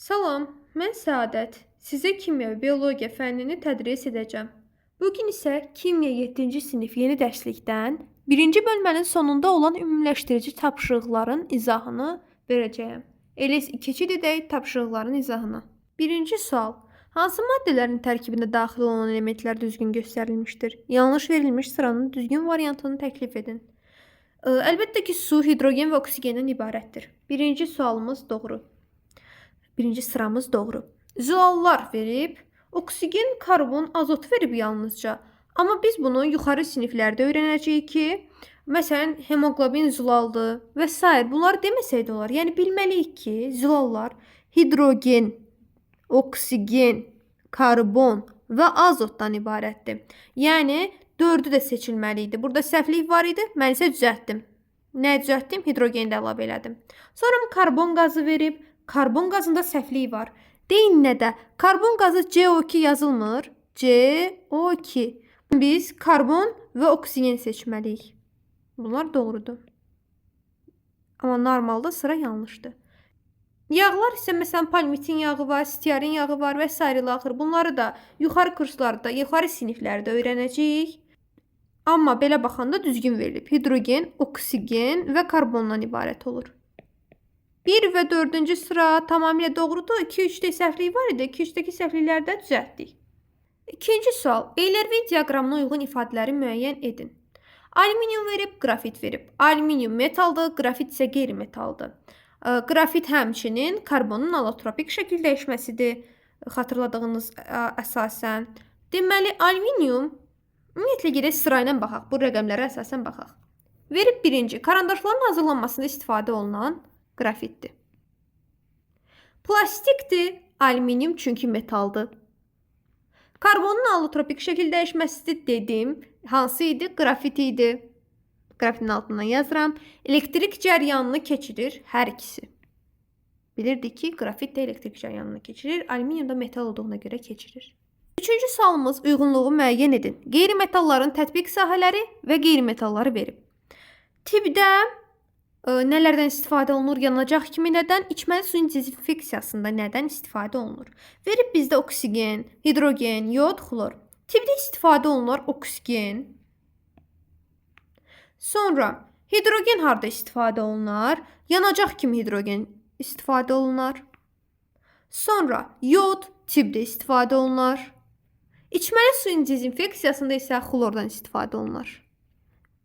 Salam, mən Səadət. Sizə kimya və biologiya fənnini tədris edəcəm. Bugün isə kimya 7-ci sinif yeni dərslikdən 1-ci bölmənin sonunda olan ümumiləşdirici tapşırıqların izahını verəcəyəm. Elə keçid edək tapşırıqların izahına. Birinci sual. Hansı maddələrin tərkibində daxil olan elementlər düzgün göstərilmişdir? Yanlış verilmiş sıranın düzgün variantını təklif edin. Əlbəttə ki, su, hidrogen və oksigendən ibarətdir. Birinci sualımız doğru. Birinci sıramız doğru. Zülallar verib, oksigen, karbon, azot verib yalnızca. Amma biz bunu yuxarı siniflərdə öyrənəcəyik ki, məsələn, hemoglobin zülaldır və s. Bunları deməsək də olar. Yəni bilməliyik ki, zülallar hidrogen, oksigen, karbon və azotdan ibarətdir. Yəni 4-ü də seçilməli idi. Burada səhvlik var idi, mən isə düzəltdim. Nə düzəltdim? Hidrogeni də əlavə elədim. Sonra karbon qazı verib, karbon qazında səhvlik var. Deyin nədə? Karbon qazı CO2 yazılmır. CO2. Biz karbon və oksigen seçməliyik. Bunlar doğrudur. Amma normalda sıra yanlışdır. Yağlar isə məsələn palmitin yağı var, stearin yağı var və s. axır. Bunları da yuxarı kurslarda, yuxarı siniflərdə öyrənəcəyik. Amma belə baxanda düzgün verilib. Hidrogen, oksigen və karbondan ibarət olur. 1 və 4-cü sıra tamamilə doğrudur. 2-3-də səhvlik var idi. 2-3-dəki səhvlikləri də düzəltdik. İkinci sual. Eylervi diaqramına uyğun ifadələri müəyyən edin. Alüminium verib, qrafit verib. Alüminium metaldır, qrafit isə qeyri-metaldır. Qrafit həmçinin karbonun alotropik şəkil dəyişməsidir. Xatırladığınız əsasən. Deməli, alüminium, ümumiyyətlə gedək sırayla baxaq. Bu rəqəmlərə əsasən baxaq. Verib birinci, karandaşların hazırlanmasında istifadə olunan qrafitdir. Plastikdir, alüminium çünki metaldır. Karbonun alotropik şəkil dəyişməsidir dedim. Hansı idi? Qrafit idi. Qrafitin altından yazıram. Elektrik cəryanını keçirir hər ikisi. Bilirdik ki, qrafit də elektrik cəryanını keçirir. Alüminium da metal olduğuna görə keçirir. Üçüncü sualımız uyğunluğu müəyyən edin. Qeyri-metalların tətbiq sahələri və qeyri-metalları verib. Tibdə nələrdən istifadə olunur? Yanacaq kimi nədən? İçməli suyun dezinfeksiyasında nədən istifadə olunur? Verib bizdə oksigen, hidrogen, yod, xlor. Tibdə istifadə olunur oksigen. Sonra hidrogen harda istifadə olunar? Yanacaq kimi hidrogen istifadə olunar. Sonra yod tibdə istifadə olunar. İçməli suyun dezinfeksiyasında isə xlordan istifadə olunur.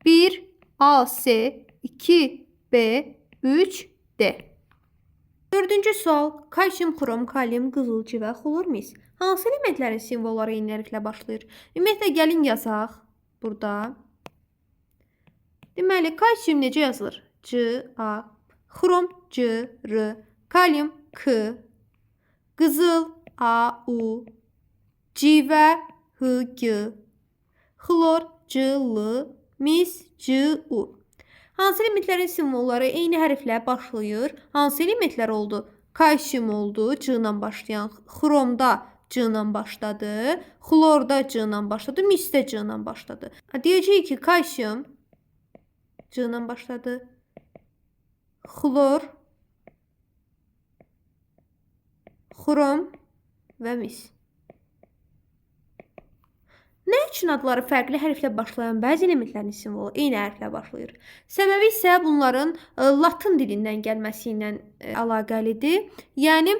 1 A, C, 2 B, 3 D. Dördüncü sual. Kalsium, xrom, kalium, qızıl, civə, xlor, mis. Hansı elementlərin simvolları eyni hərflə başlayır? Ümumiyyətlə, gəlin yazaq. Burada. Deməli, kalsium necə yazılır? C, A. Xrom, C, R. Kalium, K. Qızıl, A, U. Civə, H, G. Xlor, C, L. Mis, C, U. Hansı elementlərin simvolları eyni hərflə başlayır? Hansı elementlər oldu? Kalsium oldu, C ilə başlayan. Xromda C ilə başladı. Xlorda C ilə başladı. Misdə C ilə başladı. Deyəcəyik ki, kalsium C ilə başladı. Xlor, xrom və mis. Nə üçün adları fərqli hərflə başlayan bəzi elementlərin simvolu eyni hərflə başlayır? Səbəbi isə bunların latın dilindən gəlməsi ilə əlaqəlidir. Yəni,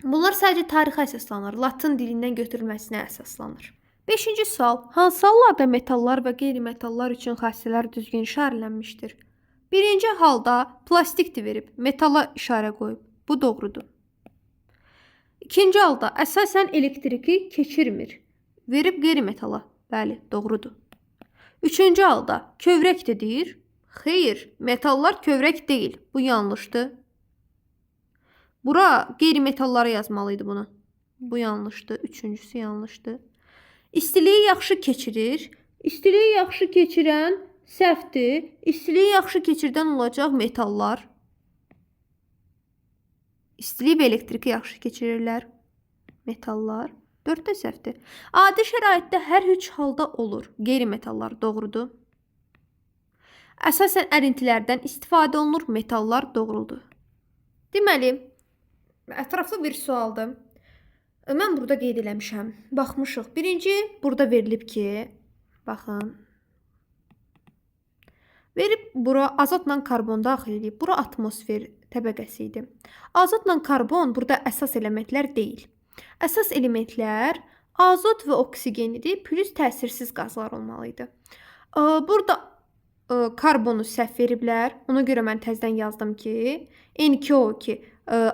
bunlar sadəcə tarixə əsaslanır. Latın dilindən götürülməsinə əsaslanır. 5-ci sual. Hansı hallarda metallar və qeyri-metallar üçün xassələr düzgün işarələnmişdir? Birinci halda plastikdir verib, metala işarə qoyub. Bu doğrudur. İkinci halda əsasən elektriki keçirmir. Verib qeyri-metala. Bəli, doğrudur. Üçüncü halda kövrəkdir deyir. Xeyr, metallar kövrək deyil. Bu yanlışdır. Bura qeyri-metallara yazmalıydı bunu. Bu yanlışdır. Üçüncüsü yanlışdır. İstiliyi yaxşı keçirir. İstiliyi yaxşı keçirən səhvdir. İstiliyi yaxşı keçirdən olacaq metallar. İstiliyi və elektriki yaxşı keçirirlər. Metallar. 4-də səhvdir. Adi şəraitdə hər 3 halda olur. Qeyri-metallar doğrudur. Əsasən ərintilərdən istifadə olunur. Metallar doğrudur. Deməli, Ətraflı bir sualdır. Mən burada qeyd eləmişəm. Baxmışıq. Birinci burada verilib ki, baxın. Verib bura azotla karbon daxil edib. Bura atmosfer təbəqəsi idi. Azotla karbon burada əsas elementlər deyil. Əsas elementlər azot və oksigen idi, plus təsirsiz qazlar olmalı idi. Burada karbonu səhv veriblər. Ona görə mən təzədən yazdım ki, N2O2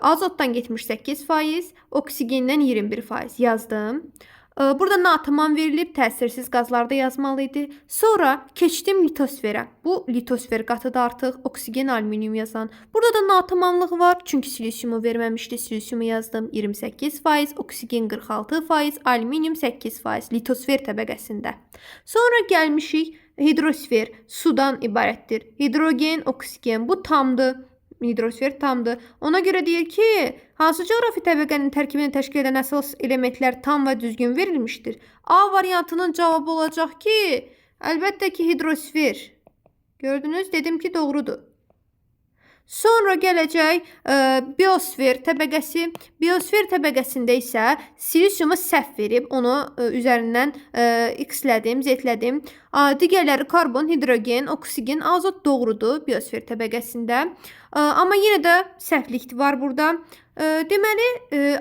azotdan 78%, oksigenden 21% yazdım. Burada natamam verilib, təsirsiz qazlarda yazmalı idi. Sonra keçdim litosferə. Bu litosfer qatıdır artıq, oksigen, alüminium yazan. Burada da natamamlıq var, çünki silisiumu verməmişdi, silisiumu yazdım 28%, oksigen 46%, alüminium 8% litosfer təbəqəsində. Sonra gəlmişik hidrosfer, sudan ibarətdir. Hidrogen, oksigen, bu tamdır. Hidrosfer tamdır. Ona görə deyir ki, hansı coğrafi təbəqənin tərkibini təşkil edən əsas elementlər tam və düzgün verilmişdir? A variantının cavabı olacaq ki, əlbəttə ki, hidrosfer. Gördünüz, dedim ki, doğrudur. Sonra gələcək biosfer təbəqəsi. Biosfer təbəqəsində isə silisiumu səhv verib, onu üzərindən x-lədim, z-lədim. Digərləri karbon, hidrogen, oksigen, azot doğrudur biosfer təbəqəsində. Amma yenə də səhvlik var burada. Deməli,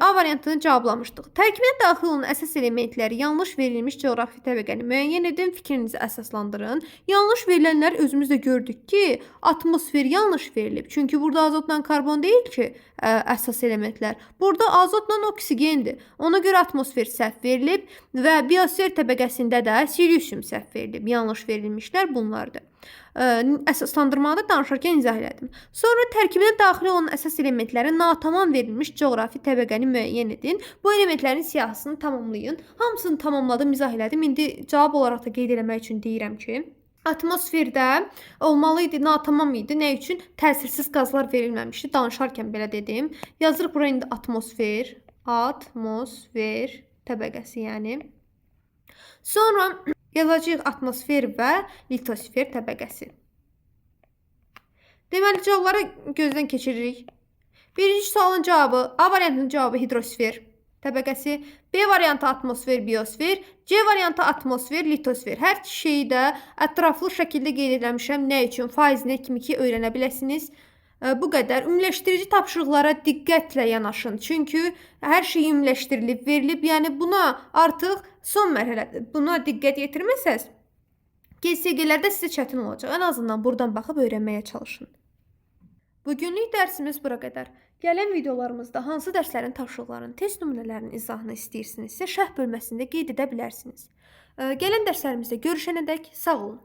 A variantını cavablamışdıq. Tərkibinə daxil olan əsas elementləri yanlış verilmiş coğrafi təbəqəni müəyyən edin, fikrinizi əsaslandırın. Yanlış verilənlər özümüz də gördük ki, atmosfer yanlış verilib. Çünki burada azotla karbon deyil ki, əsas elementlər. Burada azotla oksigendir. Ona görə atmosfer səhv verilib və biosfer təbəqəsində də silisium səhv verilib. Yanlış verilmişlər bunlardır. Əsaslandırmada danışarkən izah elədim. Sonra tərkibinə daxil olan əsas elementləri natamam verilmiş coğrafi təbəqəni müəyyən edin. Bu elementlərin siyahısını tamamlayın. Hamısını tamamladım, izah elədim. İndi cavab olaraq da qeyd eləmək üçün deyirəm ki, atmosferdə olmalı idi, natamam idi. Nə üçün? Təsirsiz qazlar verilməmişdi. Danışarkən belə dedim. Yazırıq bura indi atmosfer, atmosfer təbəqəsi yəni. Sonra yazacağıq atmosfer və litosfer təbəqəsi. Deməli, cavabları gözdən keçiririk. Birinci sualın cavabı, A variantının cavabı hidrosfer təbəqəsi, B variantı atmosfer, biosfer, C variantı atmosfer, litosfer. Hər şeyi də ətraflı şəkildə qeyd etmişəm. Nə üçün? Faizinə kimi ki, öyrənə biləsiniz. Bu qədər. Ümumiləşdirici tapşırıqlara diqqətlə yanaşın. Çünki hər şey ümumiləşdirilib, verilib. Yəni buna artıq son mərhələdir. Buna diqqət yetirməsəz, GSG-lərdə sizə çətin olacaq. Ən azından buradan baxıb öyrənməyə çalışın. Bugünlük dərsimiz bura qədər. Gələn videolarımızda hansı dərslərin tapşırıqlarının, test nümunələrinin izahını istəyirsinizsə, şərh bölməsində qeyd edə bilərsiniz. Gələn dərslərimizdə görüşənədək sağ olun.